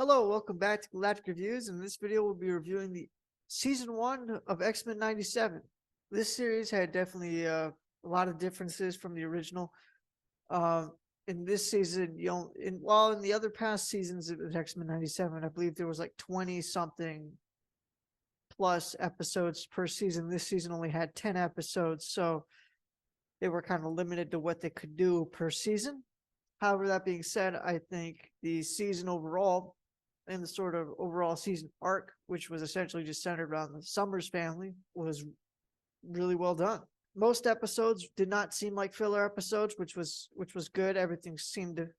Hello, welcome back to Galactic Reviews. In this video, we'll be reviewing the season 1 of X-Men 97. This series had definitely a lot of differences from the original. Um, in this season, while in the other past seasons of X-Men 97, I believe there was like 20 something plus episodes per season. This season only had 10 episodes, so they were kind of limited to what they could do per season. However, that being said, I think the season overall and the sort of overall season arc, which was essentially just centered around the Summers family, was really well done. Most episodes did not seem like filler episodes, which was good. Everything seemed to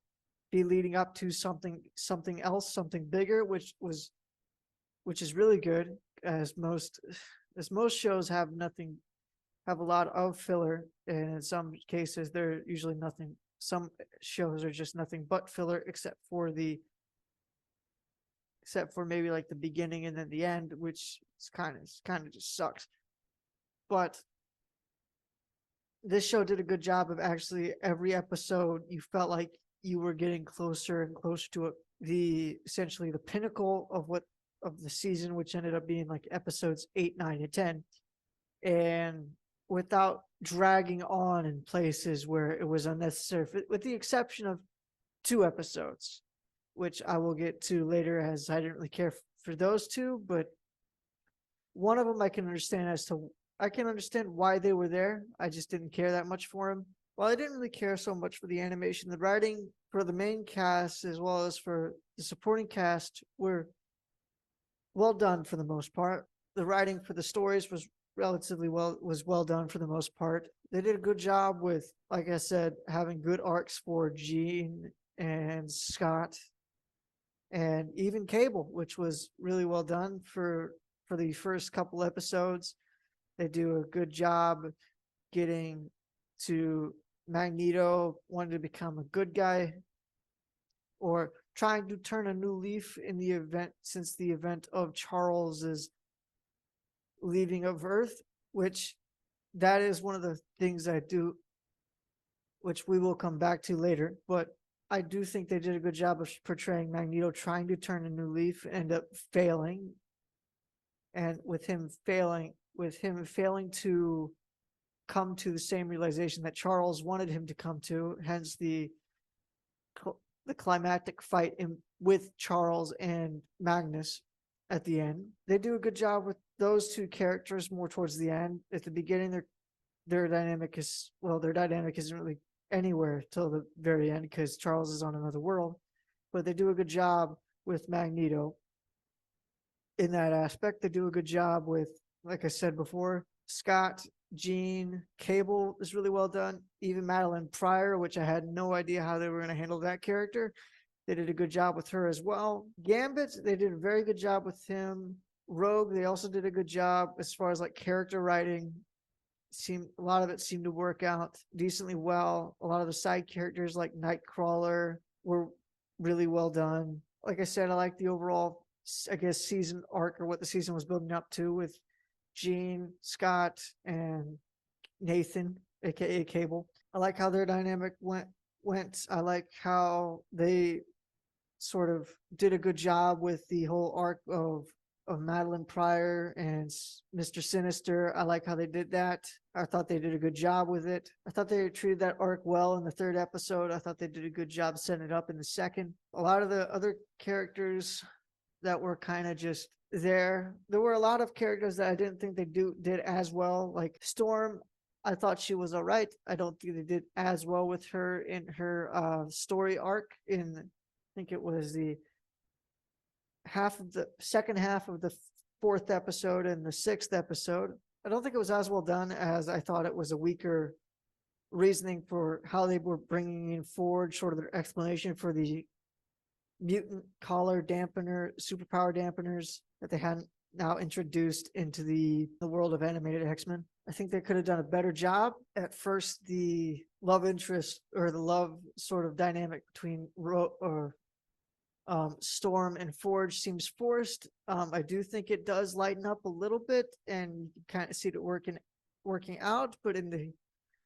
be leading up to something else, something bigger, which is really good, as most shows have a lot of filler, and in some cases they're usually nothing. Some shows are just nothing but filler, except for maybe like the beginning and then the end, which is kind of just sucks. But this show did a good job of actually every episode you felt like you were getting closer and closer to it. Essentially the pinnacle of the season, which ended up being like episodes 8, 9, and 10, and without dragging on in places where it was unnecessary, with the exception of 2 episodes, which I will get to later, as I didn't really care for those two. But one of them I can understand why they were there. I just didn't care that much for them. While I didn't really care so much for the animation, the writing for the main cast as well as for the supporting cast were well done for the most part. The writing for the stories was well done for the most part. They did a good job with, like I said, having good arcs for Jean and Scott and even Cable, which was really well done for the first couple episodes. They do a good job getting to Magneto wanting to become a good guy, or trying to turn a new leaf in the event since the event of Charles's leaving of Earth, which that is one of the things I do, which we will come back to later. But I do think they did a good job of portraying Magneto trying to turn a new leaf, end up failing, and with him failing to come to the same realization that Charles wanted him to come to, hence the climactic fight with Charles and Magnus at the end. They do a good job with those two characters more towards the end. At the beginning, their dynamic isn't really anywhere till the very end because Charles is on another world. But they do a good job with Magneto in that aspect. They do a good job with, like I said before, Scott, Jean, Cable is really well done. Even Madeline Pryor, which I had no idea how they were going to handle that character. They did a good job with her as well. Gambit, they did a very good job with him. Rogue, they also did a good job as far as like character writing. A lot of it seemed to work out decently well. A lot of the side characters like Nightcrawler were really well done. Like I said, I like the overall, I guess, season arc, or what the season was building up to, with Jean, Scott, and Nathan, aka Cable. I like how their dynamic went. I like how they sort of did a good job with the whole arc of Madeline Pryor and Mr. Sinister. I like how they did that. I thought they did a good job with it. I thought they treated that arc well in the 3rd episode. I thought they did a good job setting it up in the 2nd. A lot of the other characters that were kind of just there. There were a lot of characters that I didn't think they did as well. Like Storm, I thought she was all right. I don't think they did as well with her in her story arc in, I think it was the second half of the 4th episode and the 6th episode. I don't think it was as well done, as I thought it was a weaker reasoning for how they were bringing in forward sort of their explanation for the mutant collar dampener, superpower dampeners that they hadn't now introduced into the world of animated X-Men. I think they could have done a better job. At first, the love interest, or the love sort of dynamic between Storm and Forge seems forced. I do think it does lighten up a little bit, and you can kind of see it working out. But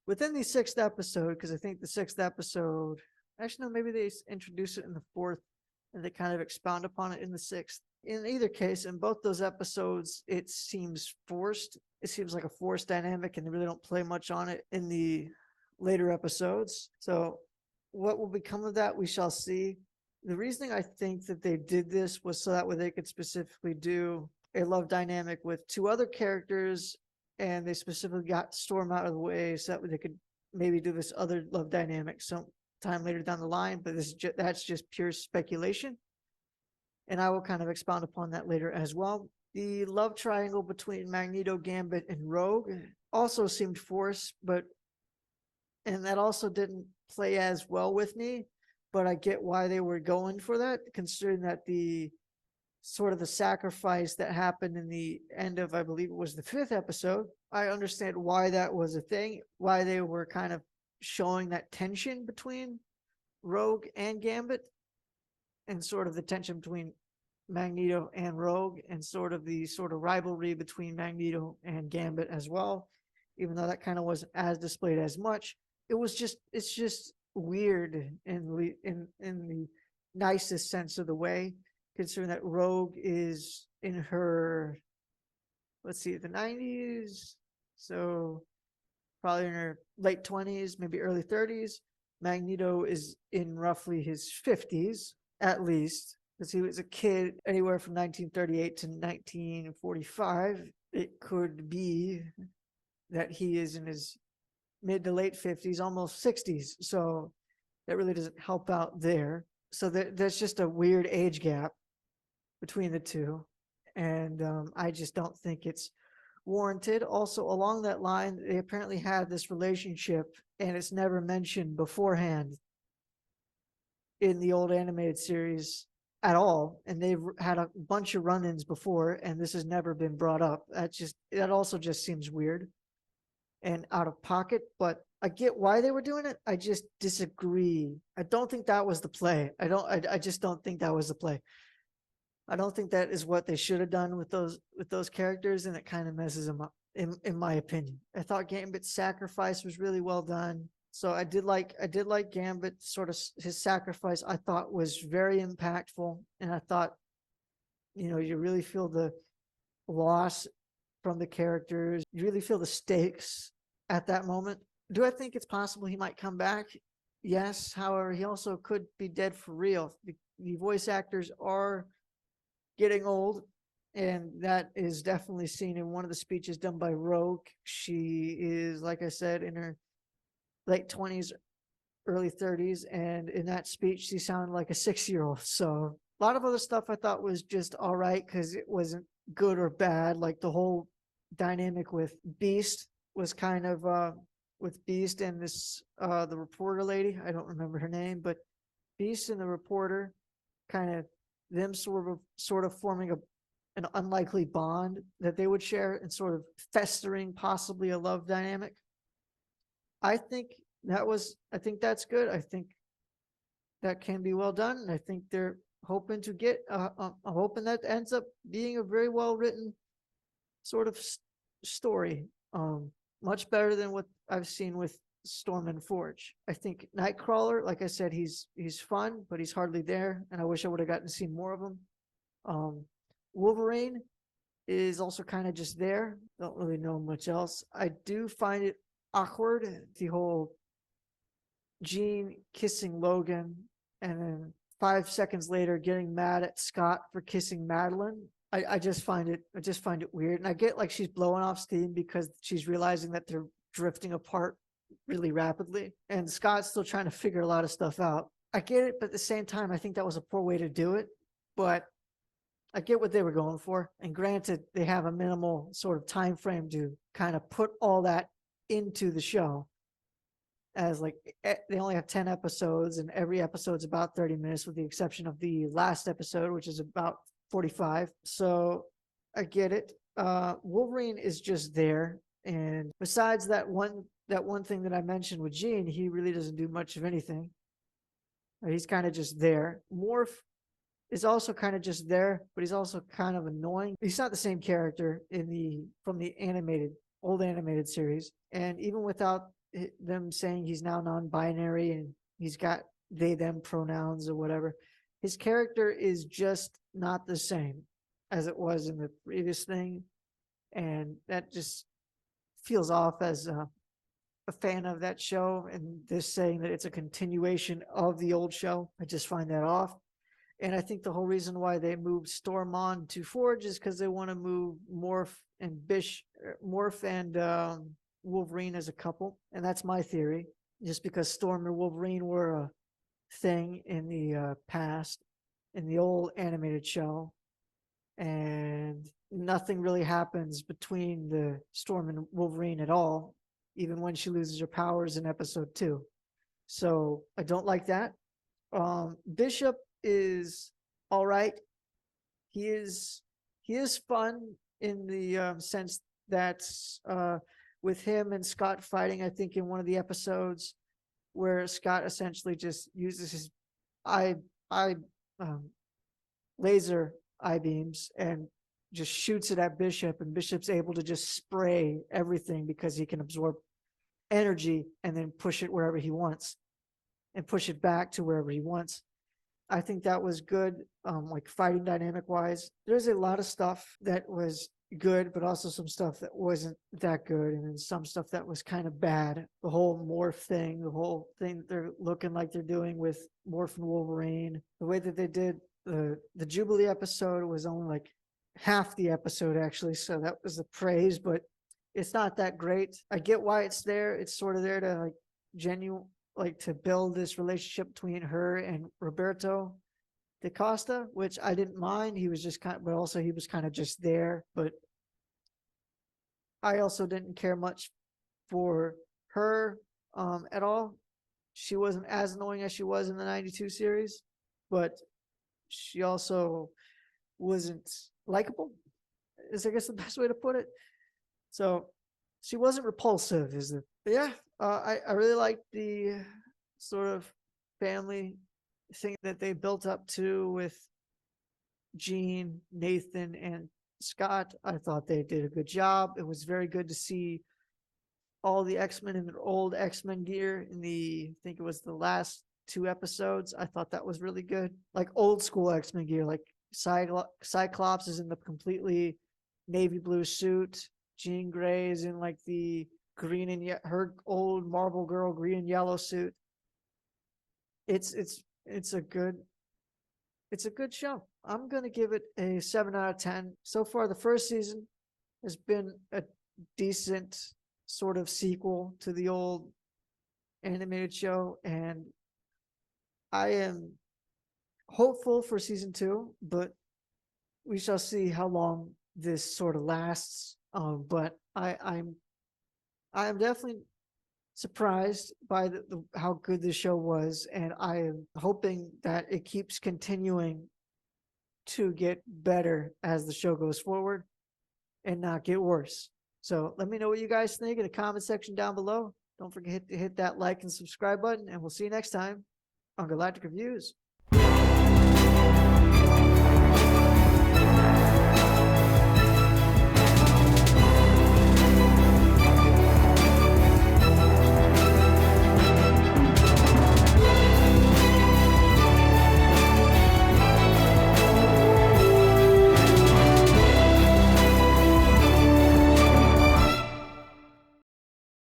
within the 6th episode, because I think the 6th episode, actually no, maybe they introduce it in the 4th and they kind of expound upon it in the sixth. In either case, in both those episodes, it seems forced. It seems like a forced dynamic, and they really don't play much on it in the later episodes. So, what will become of that, we shall see. The reasoning I think that they did this was so that way they could specifically do a love dynamic with two other characters, and they specifically got Storm out of the way so that they could maybe do this other love dynamic sometime later down the line. But that's just pure speculation, and I will kind of expound upon that later as well. The love triangle between Magneto, Gambit, and Rogue also seemed forced, and that also didn't play as well with me. But I get why they were going for that, considering that the sort of the sacrifice that happened in the end of, I believe it was the fifth episode. I understand why that was a thing, why they were kind of showing that tension between Rogue and Gambit, and sort of the tension between Magneto and Rogue, and sort of the sort of rivalry between Magneto and Gambit as well, even though that kind of wasn't as displayed as much. It's just weird in the nicest sense of the way, considering that Rogue is in her, let's see, the 90s, so probably in her late 20s, maybe early 30s. Magneto is in roughly his 50s, at least, because he was a kid anywhere from 1938 to 1945. It could be that he is in his mid to late 50s, almost 60s. So that really doesn't help out there. So there's just a weird age gap between the two. And I just don't think it's warranted. Also, along that line, they apparently had this relationship, and it's never mentioned beforehand in the old animated series at all. And they've had a bunch of run-ins before, and this has never been brought up. That also just seems weird and out of pocket, but I get why they were doing it. I just disagree. I don't think that was the play. I just don't think that was the play. I don't think that is what they should have done with those characters, and it kind of messes them up, in my opinion. I thought Gambit's sacrifice was really well done. So I did like Gambit, sort of his sacrifice. I thought was very impactful, and I thought, you really feel the loss from the characters. You really feel the stakes at that moment. Do I think it's possible he might come back? Yes. However, he also could be dead for real. The voice actors are getting old, and that is definitely seen in one of the speeches done by Rogue. She is, like I said, in her late 20s, early 30s, and in that speech, she sounded like a 6-year-old. So a lot of other stuff I thought was just all right, because it wasn't good or bad. Like the whole dynamic with Beast was kind of with Beast and this the reporter lady. I don't remember her name, but Beast and the reporter, kind of them sort of forming an unlikely bond that they would share, and sort of festering possibly a love dynamic. I think that's good. I think that can be well done, and I think they're hoping to get I'm hoping that ends up being a very well written sort of story, much better than what I've seen with Storm and Forge. I think Nightcrawler, like I said, he's fun, but he's hardly there, and I wish I would have gotten to see more of him. Wolverine is also kind of just there. Don't really know much else. I do find it awkward, the whole Jean kissing Logan, and then 5 seconds later getting mad at Scott for kissing Madeline. I just find it weird. And I get like she's blowing off steam because she's realizing that they're drifting apart really rapidly, and Scott's still trying to figure a lot of stuff out. I get it, but at the same time, I think that was a poor way to do it. But I get what they were going for. And granted, they have a minimal sort of time frame to kind of put all that into the show, as like they only have 10 episodes, and every episode's about 30 minutes with the exception of the last episode, which is about 45. So I get it. Wolverine is just there, and besides that one thing that I mentioned with Jean, he really doesn't do much of anything. He's kind of just there. Morph is also kind of just there, but he's also kind of annoying. He's not the same character from the old animated series, and even without them saying he's now non-binary and he's got they them pronouns or whatever, his character is just not the same as it was in the previous thing, and that just feels off as a fan of that show. And this saying that it's a continuation of the old show, I just find that off. And I think the whole reason why they moved Storm on to Forge is because they want to move Morph and Wolverine as a couple, and that's my theory. Just because Storm and Wolverine were a thing in the past, in the old animated show, and nothing really happens between the Storm and Wolverine at all, even when she loses her powers in episode 2. So I don't like that. Bishop is all right. He is fun in the sense that with him and Scott fighting, I think in one of the episodes where Scott essentially just uses his eye laser eye beams and just shoots it at Bishop, and Bishop's able to just spray everything because he can absorb energy and then push it wherever he wants and push it back to wherever he wants. I think that was good, like fighting dynamic wise. There's a lot of stuff that was good, but also some stuff that wasn't that good, and then some stuff that was kind of bad. The whole morph thing, the whole thing that they're looking like they're doing with Morph and Wolverine, the way that they did the Jubilee episode was only like half the episode actually, so that was the praise, but it's not that great. I get why it's there. It's sort of there to to build this relationship between her and Roberto da Costa, which I didn't mind. He was just but also he was kind of just there. But I also didn't care much for her at all. She wasn't as annoying as she was in the 92 series, but she also wasn't likable, is I guess the best way to put it. So she wasn't repulsive, I really liked the sort of family thing that they built up to with Jean, Nathan, and Scott. I thought they did a good job. It was very good to see all the X-Men in their old X-Men gear in I think it was the last 2 episodes. I thought that was really good. Like old school X-Men gear, like Cyclops is in the completely navy blue suit. Jean Grey is in like the green and her old Marvel Girl green and yellow suit. It's a good show. I'm gonna give it a 7 out of 10. So far, the first season has been a decent sort of sequel to the old animated show, and I am hopeful for season 2, but we shall see how long this sort of lasts. But I'm definitely surprised by how good the show was, and I am hoping that it keeps continuing to get better as the show goes forward and not get worse. So let me know what you guys think in the comment section down below. Don't forget to hit that like and subscribe button, and we'll see you next time on Galactic Reviews.